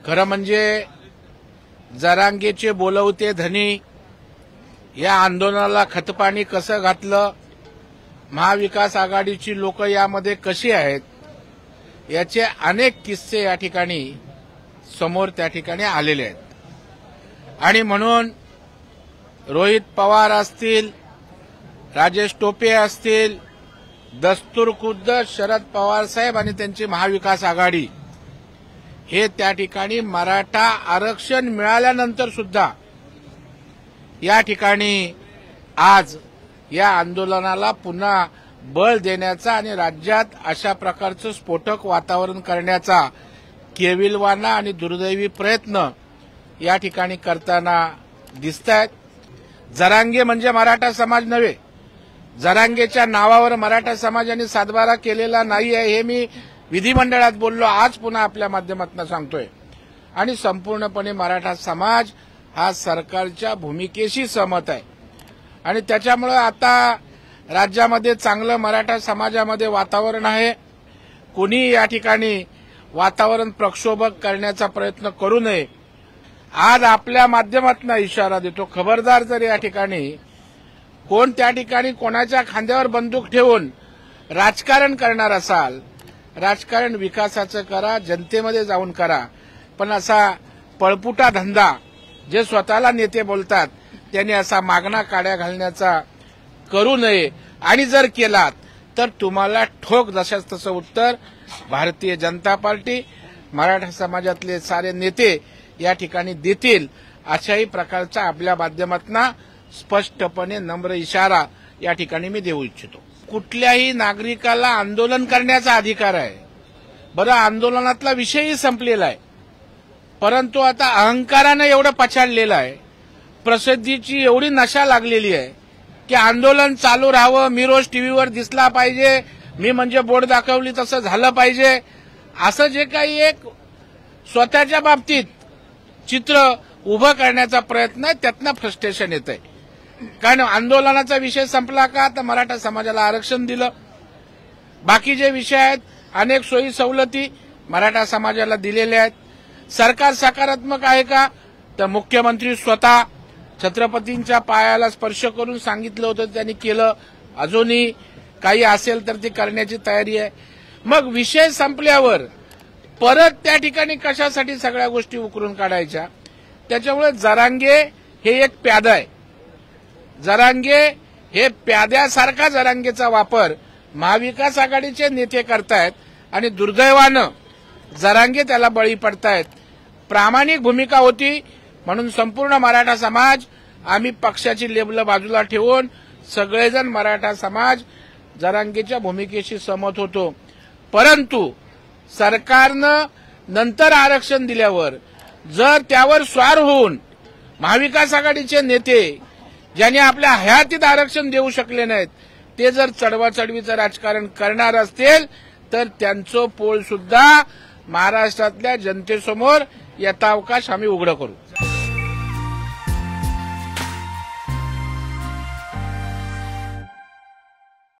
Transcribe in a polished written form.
खरं म्हणजे जरांगेचे बोलवते धनी या आंदोलनाला खतपाणी कसं घातलं, महाविकास आघाडीची लोक यामध्ये कशी आहेत, याचे अनेक किस्से या ठिकाणी समोर त्या ठिकाणी आलेले आहेत। आणि म्हणून रोहित पवार असतील, राजेश टोपे असतील, दस्तूरखुद्द शरद पवार साहेब आणि त्यांची महाविकास आघाडी हे त्या ठिकाणी मराठा आरक्षण मिळाल्यानंतर सुद्धा या ठिकाणी आज या आंदोलनाला पुन्हा बळ देण्याचा आणि राज्यात अशा प्रकारचं स्फोटक वातावरण करण्याचा केविलवाणा आणि दुर्दैवी प्रयत्न या ठिकाणी करताना दिसतायत। जरांगे म्हणजे मराठा समाज नव्हे, जरांगेच्या नावावर मराठा समाजाने सातबारा केलेला नाही आहे हे मी विधिमंडळात बोललो, आज पुन्हा आपल्या माध्यमातून सांगतोय। आणि संपूर्णपणे मराठा समाज हा सरकारच्या भूमिकेशी सहमत आहे आणि त्याच्यामुळे आता राज्यामध्ये चांगलं मराठा समाजामध्ये वातावरण आहे। कोणी या ठिकाणी वातावरण प्रक्षोभक करण्याचा प्रयत्न करू नये। आज आपल्या माध्यमातून इशारा देतो, खबरदार जर या ठिकाणी कोण त्या ठिकाणी कोणाच्या खांद्यावर बंदूक ठेवून राजकारण करणार असाल, राजकारण विकासाचं करा, जनतेमध्ये जाऊन करा, पण असा पळपुटा धंदा जे स्वतःला नेते बोलतात त्यांनी असा मागणा काड्या घालण्याचा करू नये। आणि जर केलात तर तुम्हाला ठोक जशाच तसं उत्तर भारतीय जनता पार्टी, मराठा समाजातले सारे नेते या ठिकाणी देतील, अशाही प्रकारचा आपल्या माध्यमातून स्पष्टपणे नम्र इशारा या ठिकाणी मी देऊ इच्छितो। कुठल्याही नागरिकाला आंदोलन करण्याचा अधिकार आहे। बरं, आंदोलनातला विषयही संपलेला आहे, परंतु आता अहंकाराने एवढं पछाडलेलं आहे, प्रसिद्धीची एवढी नशा लागलेली आहे की आंदोलन चालू राहावं, मी रोज टीव्हीवर दिसला पाहिजे, मी म्हणजे बोर्ड दाखवली तसं झालं पाहिजे, असं जे काही एक स्वतःच्या बाबतीत चित्र उभं करण्याचा प्रयत्न आहे त्यातनं फ्रस्ट्रेशन येतंय। कारण आंदोलनाचा विषय संपला का तर मराठा समाजाला आरक्षण दिलं, बाकी जे विषय आहेत अनेक सोयी सवलती मराठा समाजाला दिलेल्या आहेत। सरकार सकारात्मक आहे का तर मुख्यमंत्री स्वतः छत्रपतींच्या पायाला स्पर्श करून सांगितलं होतं, त्यांनी केलं, अजूनही काही असेल तर ते करण्याची तयारी आहे। मग विषय संपल्यावर परत त्या ठिकाणी कशासाठी सगळ्या गोष्टी उकरून काढायच्या? त्याच्यामुळे जरांगे हे एक प्यादा आहे। जरांगे हे प्याद्यासारखा जरांगेचा वापर महाविकास आघाडीचे नेते करतायत आणि दुर्दैवानं जरांगे त्याला बळी पडतायत। प्रामाणिक भूमिका होती म्हणून संपूर्ण मराठा समाज, आम्ही पक्षाची लेबल बाजूला ठेवून सगळेजण मराठा समाज जरांगेच्या भूमिकेशी सहमत होतो। परंतु सरकारनं नंतर आरक्षण दिल्यावर जर त्यावर स्वार होऊन महाविकास आघाडीचे नेते ज्यांनी आपल्या हयातीत आरक्षण देऊ शकले नाहीत ते जर चढवाचढवीचं राजकारण करणार असतील तर त्यांचं पोळ सुद्धा महाराष्ट्रातल्या जनतेसमोर यथावकाश आम्ही उघडं करू।